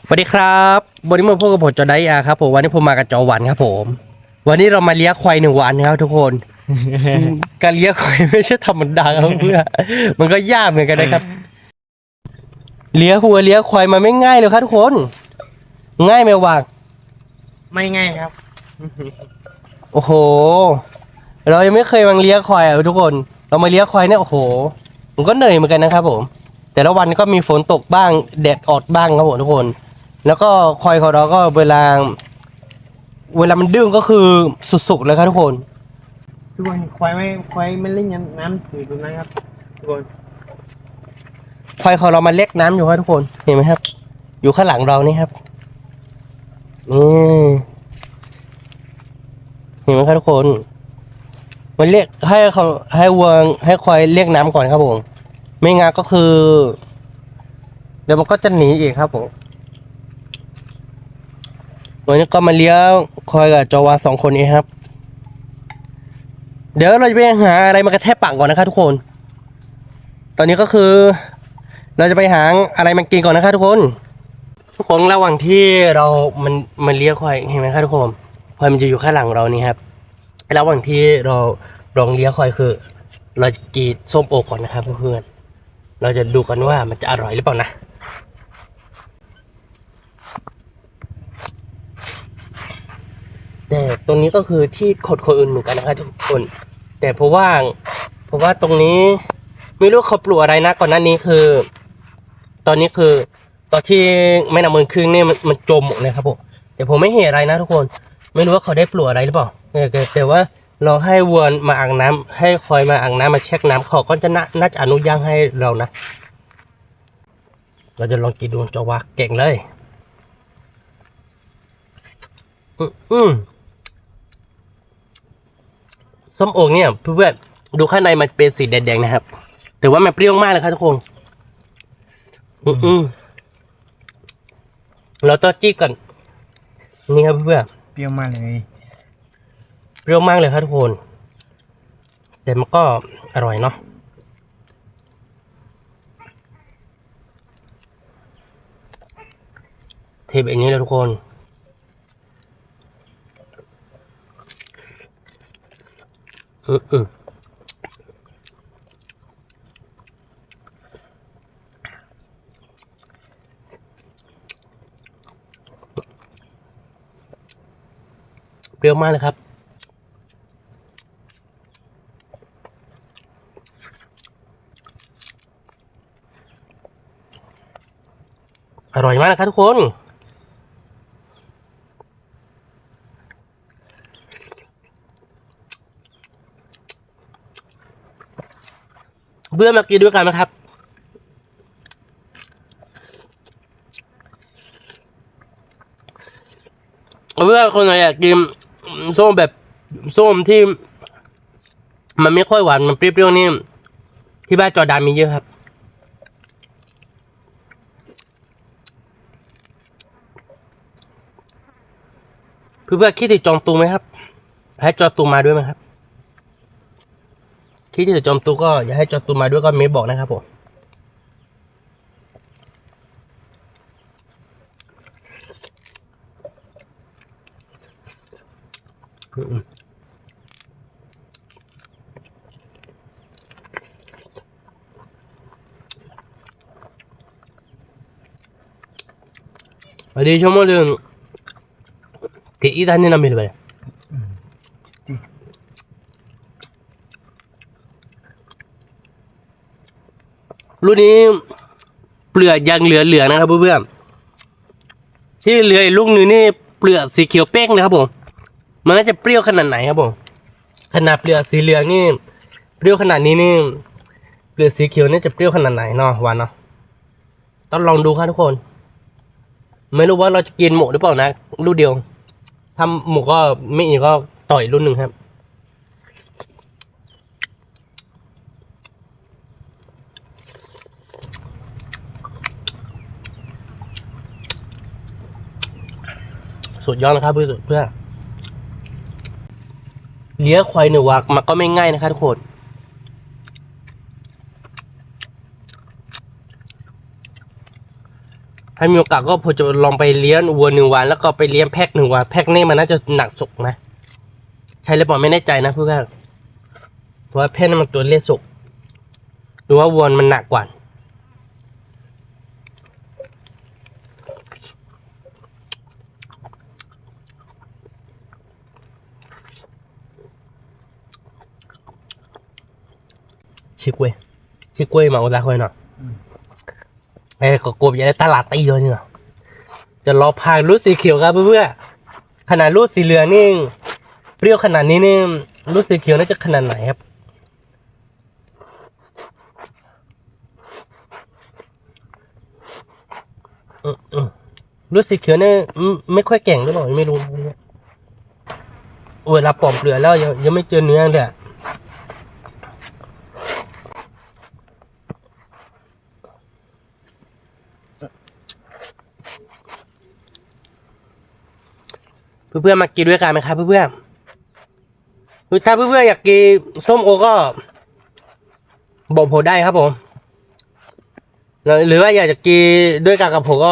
สวัสดีครับวันนี้มาพบกับผมจอไดอาครับผมวันนี้ผมมากับจอวันครับผมวันนี้เรามาเลี้ยงควาย1 วันครับทุกคน การเลี้ยงควายไม่ใช่ธรรมดาครับเพื่อนมันก็ยากเหมือนกันนะครับเลี้ยงวัวเลี้ยงควายมันไม่ง่ายเลยครับทุกคนง่ายไหมวาง ไม่ง่ายครับ โอ้โหเรายังไม่เคยมาเลี้ยงควายอ่ะทุกคนเรามาเลี้ยงควายเนี่ยโอ้โหมันก็เหนื่อยเหมือนกันนะครับผมแต่ละวันก็มีฝนตกบ้างแดดออกบ้างครับผมทุกคน แล้วก็ควายของเราก็เวลามันดื้อก็คือสุดๆเลยครับทุกคน ทุกคนควายไม่เล่นน้ำอยู่ตรงนั้นครับทุกคน ควายของเรามันเล็กน้ำอยู่ครับทุกคนเห็นไหมครับ อยู่ข้างหลังเรานี่ครับนี่เห็นไหมครับทุกคนมันเรียกให้วัวให้ควายเรียกน้ำก่อนครับผมไม่งั้นก็คือเดี๋ยวมันก็จะหนีอีกครับผมวันนี้ก็มาเลี้ยงควายกับจอวา2 คนเองครับเดี๋ยวเราจะไปหาอะไรมากระแทกปากก่อนนะครับทุกคน ตอนนี้ก็คือ เราจะไปหาอะไรมากินก่อนนะครับทุกคนระหว่างที่มันเลี้ยงควายเห็นไหมครับทุกคนควายมันจะอยู่ข้างหลังเรานี่ครับระหว่างที่เราลองเลี้ยงควายคือ เราจะกรีดส้มโอก่อนนะครับเพื่อนๆเราจะดูกันว่ามันจะอร่อยหรือเปล่านะแต่ตรงนี้ก็คือที่ขดคนอื่นเหมือนกันนะครับทุกคนแต่เพราะว่าตรงนี้ไม่รู้เขาปลูกอะไรนะก่อนหน้านี้คือ ตอนนี้คือตอนที่แม่น้ำเมืองครึ่งเนี่ยมันจมหมดเลยครับผมแต่ผมไม่เห็นอะไรนะทุกคนไม่รู้ว่าเขาได้ปลูกอะไรหรือเปล่าแต่ว่าเราให้วัวมาอาบน้ำให้คอยมาอาบน้ำมาเช็คน้ำเขาก็จะน่าจะอนุญาตให้เรานะเราจะลองกินดูจะว่าเก่งเลยส้มโอเนี่ยเพื่อนๆดูข้างในมันเป็นสีแดงๆนะครับแต่ว่ามันเปรี้ยวมากเลยครับทุกคนเราต้องจี้ก่อนนี่ครับเพื่อน เปรี้ยวมากเลย เปรี้ยวมากเลยครับทุกคนแต่มันก็อร่อยเนาะเทแบบนี้เลยทุกคนเปรี้ยวมากเลยครับอร่อยมากนะครับทุกคนเบื่อมากินด้วยกันนะครับเบื่อคนไหนอยากกินส้มแบบส้มที่มันไม่ค่อยหวานมันเปรี้ยวๆนี่ที่บ้านจอดามีเยอะครับเพื่อนๆคิดถึงจองตูไหมครับให้จองตูมาด้วยไหมครับคิดถึงจองตูก็อยากให้จองตูมาด้วยก็เมย์บอกนะครับผม어디 저번은 이단이나 밀어봐요รุ่นนี้เปลือกยังเหลือนะครับเพื่อนๆที่เหลืออีกลูกนึงนี่เปลือกสีเขียวเป้งเลยครับผมมันน่าจะเปรี้ยวขนาดไหนครับผมขนาดเปลือกสีเหลืองนี่เปรี้ยวขนาดนี้นี่เปลือกสีเขียวนี่จะเปรี้ยวขนาดไหนเนาะหวานเนาะต้องลองดูครับทุกคนไม่รู้ว่าเราจะกินหมดหรือเปล่านะลูกเดียวทำหมูก็ไม่อีกก็ต่อยรุ่นหนึ่งครับสุดยอดนะครับเพื่อนเลี้ยงควาย1 วันมันก็ไม่ง่ายนะครับทุกคน ถ้ามีโอกาสก็ผมจะลองไปเลี้ยงวัว1 วันแล้วก็ไปเลี้ยงแพะ1 วันแพะนี่มันน่าจะหนักสุกนะใช่หรือเปล่าไม่แน่ใจนะเพื่อนเพราะว่าแพะนั่นมันตัวเล็กสุกหรือว่าวัวมันหนักกว่าชิกเว้ยมาอุตส่าห์คุยหน่อยก็กบอย่าได้ตลาดตีเลยเนี่ยจะรอพายรูดสีเขียวครับเพื่อนขนาดรูดสีเหลืองนี่เปรี้ยวขนาดนี้นี่รูดสีเขียวน่าจะขนาดไหนครับรูดสีเขียวนี่ไม่ค่อยเก่งหรือเปล่าไม่รู้เวลาปอกเปลือกแล้วยังไม่เจอเนื้อเลยเพื่อนๆมากินด้วยกันไหมครับเพื่อนๆถ้าเพื่อนๆอยากกินส้มโอก็บอกผมได้ครับผมหรือว่าอยากจะกินด้วยกันกับผมก็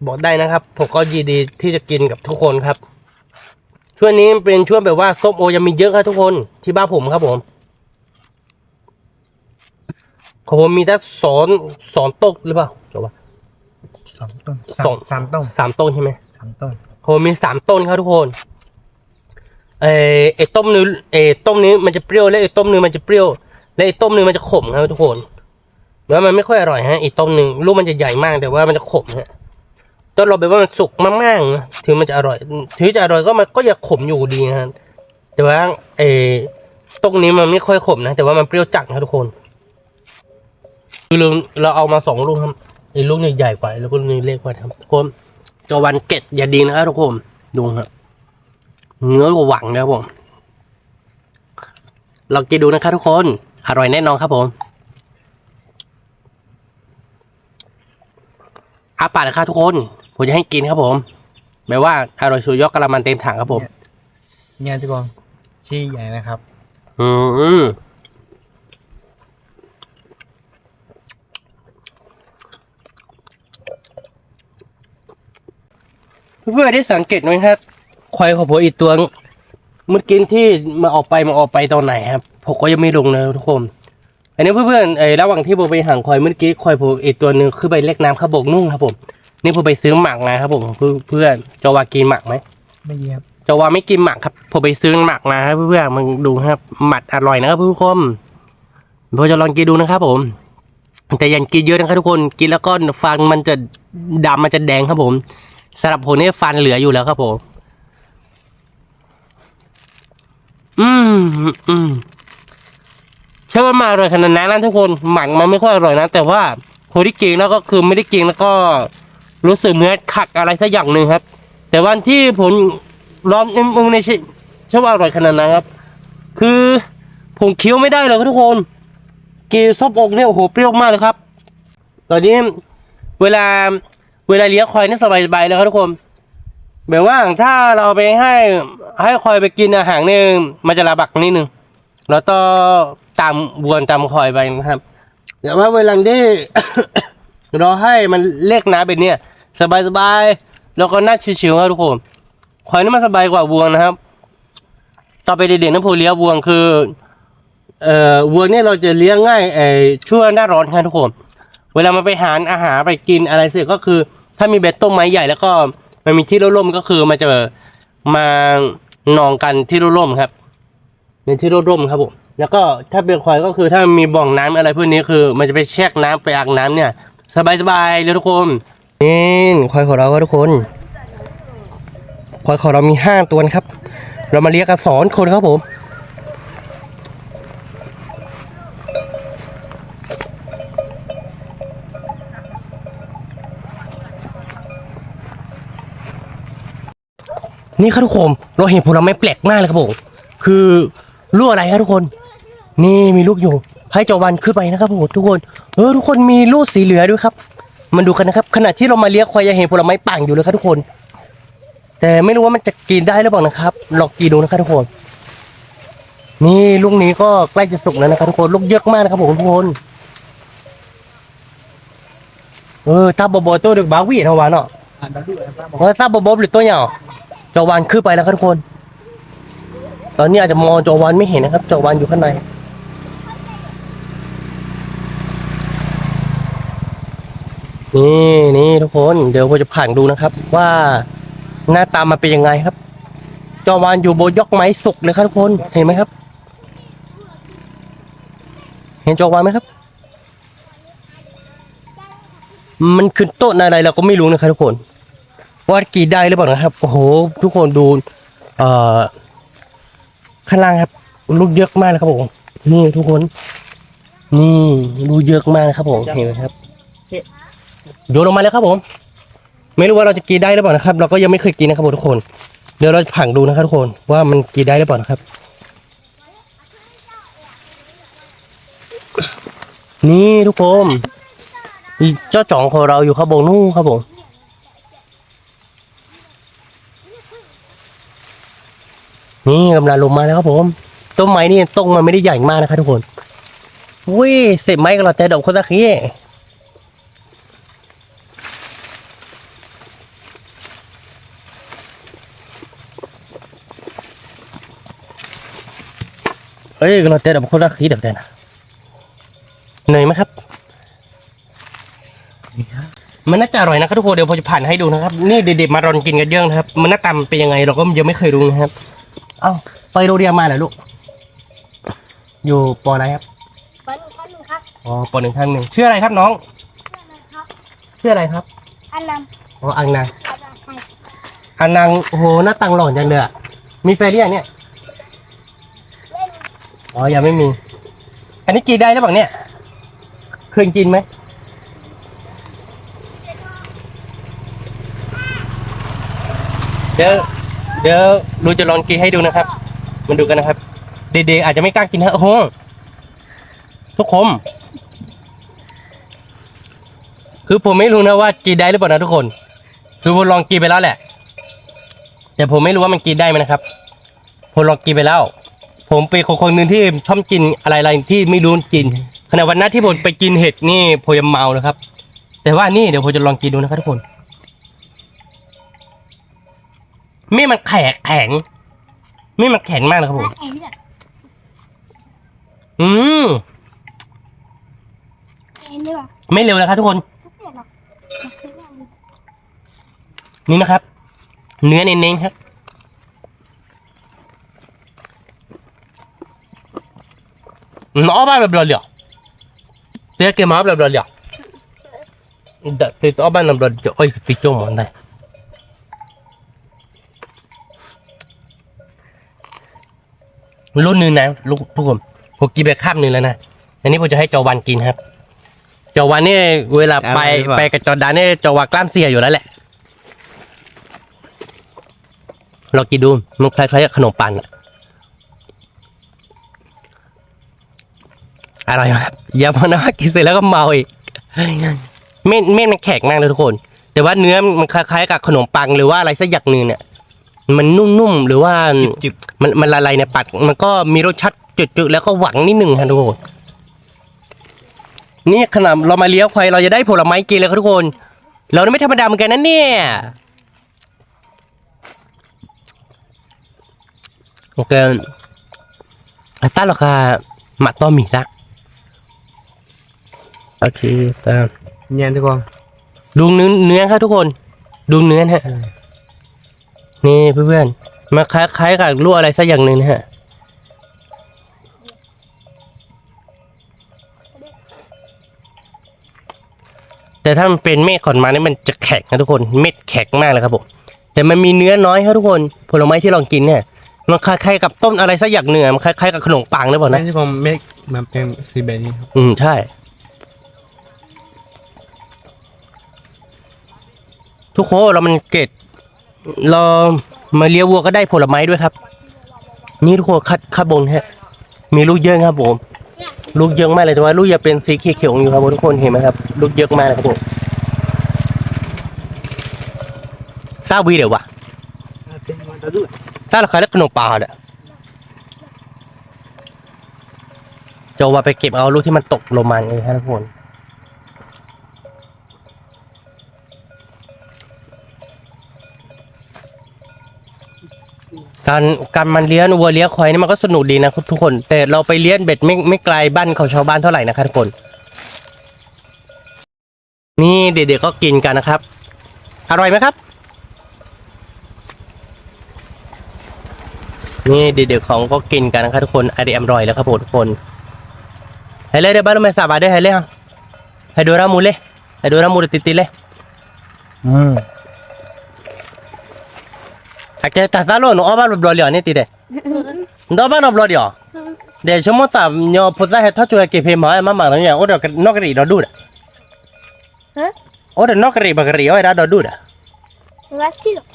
บอกได้นะครับผมก็ยินดีที่จะกินกับทุกคนครับช่วงนี้เป็นช่วงแบบว่าส้มโอยังมีเยอะครับทุกคนที่บ้านผมครับผมของผมมีแต่สองต้นหรือเปล่าจบป่ะ 2 ต้น 3 ต้น 3 ต้นใช่ไหม 3 ต้นผมมี3 ต้นครับทุกคนต้มนี้มันจะเปรี้ยวและต้มนึงมันจะเปรี้ยวและต้มนึงมันจะขมครับทุกคนแล้วมันไม่ค่อยอร่อยฮะต้มนึงลูกมันจะใหญ่มากแต่ว่ามันจะขมฮะต้องรอแบบว่ามันสุกมากๆถึงมันจะอร่อยถึงจะอร่อยก็มันก็ยังขมอยู่ดีนะฮะแต่ว่าต้มนี้มันไม่ค่อยขมนะแต่ว่ามันเปรี้ยวจัดครับทุกคนคือเราเอามา2 ลูกครับลูกนี้ใหญ่กว่าแล้วก็ลูกนี้เล็กกว่าครับทุกคนจอวันเกตอย่าดีนะครับทุกคนดูครับเนื้อหวังนะครับผมลองกินดูนะครับทุกคนอร่อยแน่นอนครับผมอาปากนะครับทุกคนผมจะให้กินครับผมแปลว่าอร่อยสุดยอดกระมันเต็มถังครับผมเนี่ยทุกคนชี้ใหญ่นะครับเพื่อนได้สังเกตไหมครับควายของผมอีกตัวเมื่อกี้ที่มาออกไปตอนไหนครับผมก็ยังไม่ลงเลยทุกคนอันนี้เพื่อนระหว่างที่ผมไปหางควายเมื่อกี้ควายผมอีกตัวหนึ่งคือไปเล็กน้ำข้าวบกนุ่งครับผมนี่ผมไปซื้อหมักนะครับผมเพื่อนจะว่ากินหมักไหมไม่เยี่ยมจะว่าไม่กินหมักครับผมไปซื้อหมักมาครับเพื่อนมันดูครับหมักอร่อยนะครับทุกคนผมจะลองกินดูนะครับผมแต่ยังกินเยอะนะครับทุกคนกินแล้วก็ฟันมันจะดำมันจะแดงครับผมสำหรับผมนี่ฟันเหลืออยู่แล้วครับผมใช่ว่ามาอร่อยขนาดนั้นนะทุกคนหมักมันไม่ค่อยอร่อยนะแต่ว่าคนที่กินแล้วก็คือไม่ได้กินแล้วก็รู้สึกเหมือนขัดอะไรสักอย่างหนึ่งครับแต่วันที่ผมลองในใช่ว่าอร่อยขนาดนั้นครับคือผมเคี้ยวไม่ได้เลยครับทุกคนกินส้มโอเนี่ยโอ้โหเปรี้ยวมากเลยครับตอนนี้เวลาเลี้ยงควายนี่สบายๆเลยครับทุกคนแบบว่าถ้าเราไปให้ควายไปกินอาหารนึงมันจะระบักนิดนึงแล้วก็ตามบวนตามควายไปนะครับแต่ว่าเวลาที่ เราให้มันเล็กนะเป็นเนี่ยสบายๆแล้วก็น่าชิวๆครับทุกคนควายนี่มันสบายกว่าวัวนะครับต่อไปเด็กๆน้ำโพเลี้ยงวัวคือวัวเนี่ยเราจะเลี้ยงง่ายช่วงหน้าร้อนครับทุกคนเวลามันไปหาอาหารไปกินอะไรเสร็จก็คือถ้ามีเบ็ดต้นไม้ใหญ่แล้วก็มันมีที่ร่มก็คือมันจะมานอนกันที่ร่มครับในที่ร่มครับผมแล้วก็ถ้าเป็นควายก็คือถ้ามีบ่องน้ำอะไรพวกนี้คือมันจะไปแช่น้ำไปอาบน้ำเนี่ยสบายเลยทุกคนนี่ควายของเราครับทุกคนควายของเรามี5 ตัวครับเรามาเลี้ยงกัน2 คนครับผมนี่ครับทุกคนเราเห็นผลไม้แปลกมากเลยครับผมคือลูกอะไรครับทุกคนนี่มีลูกอยู่ให้เจ้าวันขึ้นไปนะครับผมทุกคนทุกคนมีลูกสีเหลืองด้วยครับมันดูกันนะครับขณะที่เรามาเลี้ยงควายยังเห็นผลไม้ป่างอยู่เลยครับทุกคนแต่ไม่รู้ว่ามันจะกินได้หรือเปล่านะครับลองกินดูนะครับทุกคนนี่ลูกนี้ก็ใกล้จะสุกแล้วนะครับทุกคนลูกเยอะมากนะครับผมทุกคน ถ้าบบตัวเด็กบาวีเท่าวันเนาะถ้าบบหรือตัวเหยาจอวันขึ้นไปแล้วครับทุกคน ตอนนี้อาจจะมองจอวันไม่เห็นนะครับจอวันอยู่ข้างในนี่ทุกคนเดี๋ยวผมจะผ่านดูนะครับ ว่าหน้าตามันเป็นยังไงครับ จอวานอยู่บนยกไม้สุกเลยครับทุกคนเห็นไหมครับ เห็นจอวานไหมครับ มันขึ้นต้นอะไรเราก็ไม่รู้นะครับทุกคนว่ากี่ได้หรือเปล่านะครับโอ้โหทุกคนดูข้างล่างครับลูกเยอะมากเลยครับผมนี่ทุกคนนี่ลูกเยอะมากนะครับผมเห็นไหมครับโยนลงมาแล้วครับผมไม่รู้ว่าเราจะกินได้หรือเปล่านะครับ เราก็ยังไม่เคยกินนะครับผมทุกคนเดี๋ยวเราผังดูนะครับทุกคนว่ามันกินได้หรือเปล่านะครับนี่ทุกคนเจ้าจ่องของเราอยู่ข้างบนนู่นครับผมนี่กำลังลงมาแล้วครับผมต้นไม้นี่ต้นมันไม่ได้ใหญ่มากนะครับทุกคนอุ้ยเสร็จไม้กันเราแต่ดอกคนตะกี้เอ้ยเราแต่ดอกคนตะกี้เดี๋ยวแต่นะเหนื่อยไหมครับมันน่าจะอร่อยนะครับทุกคนเดี๋ยวผมจะผ่านให้ดูนะครับนี่เด็กๆมารอนกินกันเยอะนะครับมันหน้าตาเป็นยังไงเราก็ยังไม่เคยรู้นะครับเอ้าไปโรงเรียนมาเหรอลูกอยู่ป.อะไรครับป.หนึ่งครับอ๋อป.1 ทัน1ชื่ออะไรครับน้องชื่ออะไรครับอันนังอ๋ออังนางอังนางโอ้โหหน้าตังหล่อจังเลยมีแฟนหรือยังเนี่ยอ๋อยังไม่มีอันนี้กินได้หรือเปล่าเนี่ยเคยกินไหมเดี๋ยวเราจะลองกินให้ดูนะครับมันดูกันนะครับเด็กๆอาจจะไม่กล้ากินฮะโอ้โหทุกคนคือผมไม่รู้นะว่ากินได้หรือเปล่านะทุกคนคือผมลองกินไปแล้วแหละแต่ผมไม่รู้ว่ามันกินได้ไหมนะครับผมลองกินไปแล้วผมเป็นคนหนึ่งที่ชอบกินอะไรที่ไม่รู้กินขณะวันนั้นที่ผมไปกินเห็ดนี่ผมยังเมาเลยครับแต่ว่านี่เดี๋ยวผมจะลองกินดูนะครับทุกคนมีดมันแข็งมีดมันแข็งมากเลยครับผมอืมไม่เร็วนะครับทุกคนนี่นะครับเนื้อเน้นๆครับnó ba làm rồi thế cái máu làm rồi thì nó ba làm rồi ôi thì cho món nàyรุ่นนึงนะลูกทุกคนผมกินไปข้ามนึงแล้วนะอันนี้ผมจะให้จอวันกินครับจอวันนี่เวลาไปกับจอดานนี่จอวันกล้ามเสียอยู่แล้วแหละเรากินดูมันคล้ายๆขนมปังอะอร่อยครับอย่าพอนะกินเสร็จแล้วก็เมาอีกเม็ดมันแข็งมากเลยทุกคนแต่ว่าเนื้อมันคล้ายๆกับขนมปังหรือว่าอะไรสักอย่างหนึ่งเนี่ยมันนุ่มๆหรือว่าจิบมันละลายในปากมันก็มีรสชาติจืดๆแล้วก็หวานนิดหนึ่งครับทุกคนนี่ขนาดเรามาเลี้ยวควายเราจะได้ผลไม้กินเลยครับทุกคนเราไม่ธรรมดาเหมือนกันนะเนี่ยโอเคตั้งราคาหมักต้อหมี่ละโอเคตามเย็นทุกคนดูเนื้อครับทุกคนดูเนื้อฮะนี่เพื่อนๆมาคล้ายๆกับลวกอะไรสักอย่างหนึ่งนะฮะแต่ถ้ามันเป็นเม็ดขอนไม้นี่มันจะแข็งนะทุกคนเม็ดแข็งมากเลยครับผมแต่มันมีเนื้อน้อยครับทุกคนผลไม้ที่ลองกินเนี่ยมันคล้ายๆกับต้นอะไรสักอย่างหนึ่งมันคล้ายๆกับขนมปังหรือเปล่านะทุกคนเม็ดมันเป็นสีแบบนี้ครับใช่ทุกคนเรามันเกตเรามาเลี้ยงวัวก็ได้ผลไม้ด้วยครับนี่ทุกคนคัดบนฮะมีลูกเยอะครับผมลูกเยอะมากเลยแต่ว่าลูกจะเป็นสีเขียวๆอยู่ครับทุกคนเห็นไหมครับลูกเยอะมากเลยครับผมตาวีเดี๋ยววะตาเราขายแล้วขนมปังอ่ะจะว่าไปเก็บเอาลูกที่มันตกลงมาเลยครับทุกคน การมันเลี้ยงวัวเลี้ยงควายนี่มันก็สนุกดีนะทุกคน แต่เราไปเลี้ยงเบ็ดไม่ไกลบ้านของชาวบ้านเท่าไหร่นะคะทุกคน นี่เด็กๆก็กินกันนะครับ อร่อยไหมครับ นี่เด็กๆของก็กินกันนะครับทุกคนอร่อยแล้วครับผมทุกคนให้เลยเดี๋ยวบ้านเราไม่สบายได้ให้เลยให้ดูรามูเลยให้ดูรามูติดเลยOke, tak salah no apa belum lihat ni tidak. Dah apa belum lihat? Dia cuma tak nyo pusat het tu ke pemah mama nanya, orang nak ri dah dulu. Hah? Orang nak ri bagari, orang dah dulu. Ngerti loh.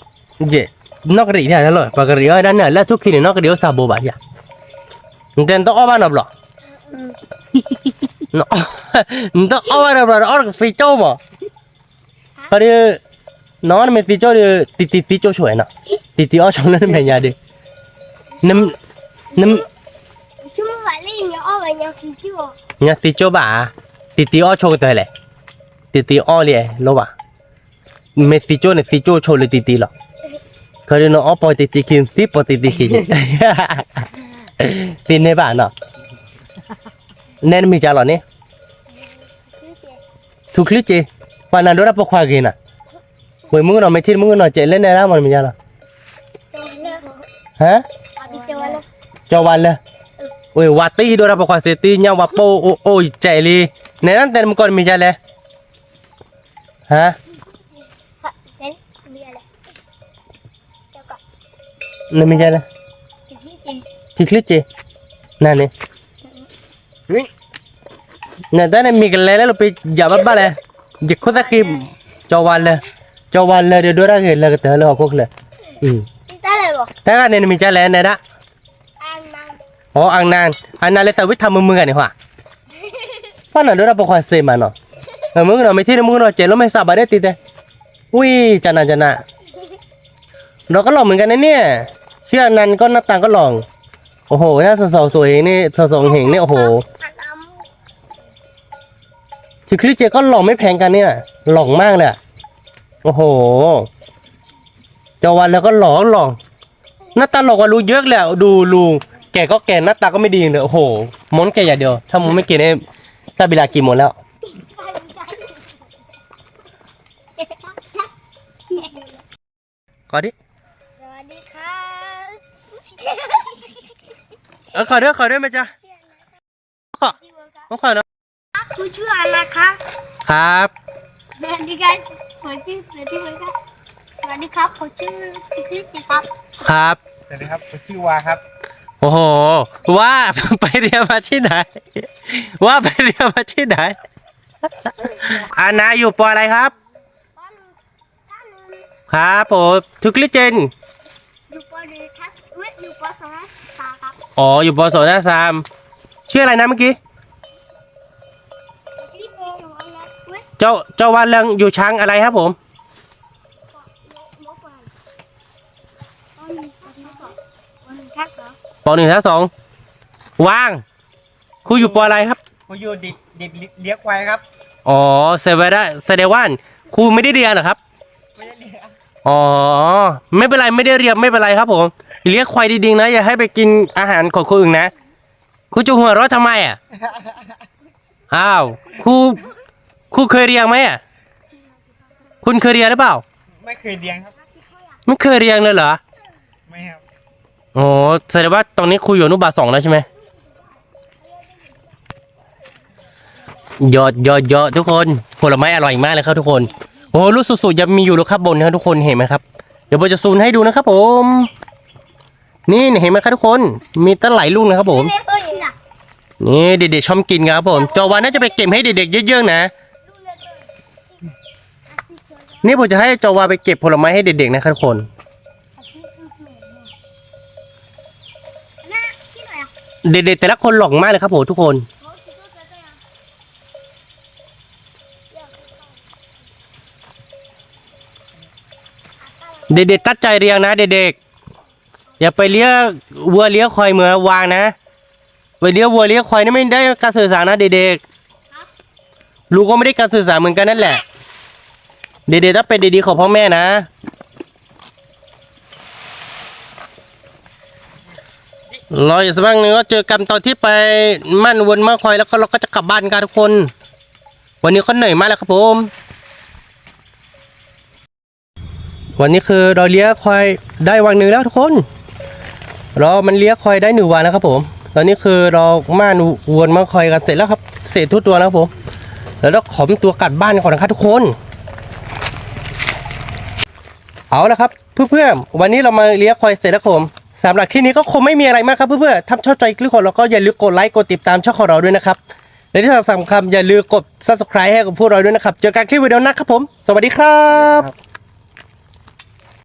Je, nak ri dia lah, bagari orang ni lah tu kini nak ri usah bawa dia. Dan tu apa nak belum? No, tu apa nak belum? Orang fitur mah. Kalau non mesti fitur titi fitur cuy nak. Titi ở trong nó mày nhà đi năm Cuma balik nyawa banyak video. nhà titi bà titi ở trong cái này titi ở liền lo bà mày titi này titi trong là titi lo cái nó ở bao titi kia tít bao titi kia tin này bà nó nên mình trả lời nè thu clip gì bạn nào đó đã bóc khoa gì nè mày muốn nó mày thích muốn nó chạy lên này ra mà mình trả lời hả cho bạn lên ôi vặt tí đôi ra bọc khoa ti nhau vặt po ôi chạy đi này nó tên một con mình ra lên hả này mình ra lên thì clip gì nè nè nè tới này mình lấy nó bị giả bắt ba này giật khóa ra kim cho bạn lên để đôi ra cái là cái tờ là học quốc là thế là nên mình trả lời này đó ăn nan lấy tao biết thăm mưa này hả phát là đứa ra bọc hoa xì mà nó mưa nó mấy thứ mưa nó chạy nó mấy sao bà đấy tít đấy ui chả nà nó có lòng mình cái này nè chưa nan có nắp tàng có lòngโอ้โหน่าสวยนี่สองเห็นนี่โอ้โหที่คลิปเจก็หล่อไม่แพงกันเนี่ยหล่อมากเลยโอ้โหจวันแล้วก็หล่อหน้าตาหลอกกว่าลุงเยอะเลยดูลุงแกก็แก่หน้าตาก็ไม่ดีเลยโอ้โหม้วนแกอย่างเดียวถ้ามึงไม่กินเนี่ยตาบิลากินหมดแล้วขอดิ สวัสดีครับ ขอด้วยไหมจ๊ะขอเนาะ คุณชื่ออะไรครับ ครับ สวัสดีครับผมชื่อสวัสดีครับสวัสดีครับผมชื่อพี่จิครับ ครับ สวัสดีครับผมชื่อวาครับ โอ้โหว่าไปเรียนมาที่ไหนว่าไปเรียนมาที่ไหนอานาอยู่ปออะไรครับ ป้อนท่านนึง ครับผมทุกลิเจน อยู่ปอหนึ่งทัศเวทอยู่ปอสองตาครับ อ๋ออยู่ปอโซน่าซามชื่ออะไรนะเมื่อกี้ ที่ปอสองนะเวท เจ้าวันเรืองอยู่ช้างอะไรครับผม หมอปลาปอหนึ่งทัศสองปอหนึ่งทัศสอง ปอหนึ่งทับสองว่างครูอยู่ปออะไรครับ ผมอยู่เด็กเลี้ยงควายครับ อ๋อเซเวดาเซเดวันครูไม่ได้เรียนเหรอครับ ไม่ได้เลี้ยง อ๋อไม่เป็นไรไม่ได้เรียนไม่เป็นไรครับผมเลี้ยงควายดีๆนะอย่าให้ไปกินอาหารของคนอื่นนะครูจะหัวเราะทำไมอ่ะอ้าวครูเคยเรียนไหมอ่ะคุณเคยเรียนหรือเปล่า ไม่เคยเลี้ยงครับ ไม่เคยเรียนเลยเหรอ ไม่ครับ โอ้แสดงว่าตรงนี้ครูอยู่อนุบาล2แล้วใช่ไหมยอดทุกคนผลไม้อร่อยมากเลยครับทุกคนโอ้ลูกสุดๆยังมีอยู่ลูกครับบนนะครับทุกคนเห็นไหมครับเดี๋ยวผมจะซูมให้ดูนะครับผมนี่เห็นไหมครับทุกคนมีตั้งหลายลูกนะครับผม เล็กตัวใหญ่ นี่เด็กๆชอบกินครับผมจอวันน่าจะไปเก็บให้เด็กๆเยอะๆนะนี่ผมจะให้จอวาไปเก็บผลไม้ให้เด็กๆนะครับทุกคน น่าชื่ออะไรอ่ะ เด็กๆแต่ละคนหล่อมากเลยครับผมทุกคน เด็กๆตั้งใจเรียนนะเด็กๆอย่าไปเลี้ยงวัวเลี้ยงควายเหมือนวางนะไปเลี้ยงวัวเลี้ยงควายนี่ไม่ได้การสื่อสารนะเด็กๆลูกก็ไม่ได้การสื่อสารเหมือนกันนั่นแหละเด็กๆต้องเป็นดีๆของพ่อแม่นะ รออีกสักพักหนึ่งก็เจอกันตอนที่ไปมั่นวนมาคอยแล้วก็เราก็จะกลับบ้านกันทุกคน วันนี้เขาเหนื่อยมากแล้วครับผมวันนี้คือเราเลี้ยควายได้วันหนึ่งแล้วทุกคนเรามันเลี้ยควายได้1 วันแล้วครับผมตอนนี้คือเราม่านวนมาคอยกันเสร็จแล้วครับเสร็จทุกตัวแล้วครับผมแล้วเราขอมตัวกลับบ้านก่อนนะครับทุกคนเอาละครับเพื่อนๆวันนี้เรามาเลี้ยควายเสร็จแล้วครับผมสำหรับคลิปนี้ก็คงไม่มีอะไรมากครับเพื่อนๆถ้าชอบใจคลิปของเราก็อย่าลืมกดไลค์กดติดตามช่องของเราด้วยนะครับและที่สำคัญอย่าลืมกด Subscribe ให้กับพวกเราด้วยนะครับเจอกันคลิปวิดีโอหน้าครับผมสวัสดีครับ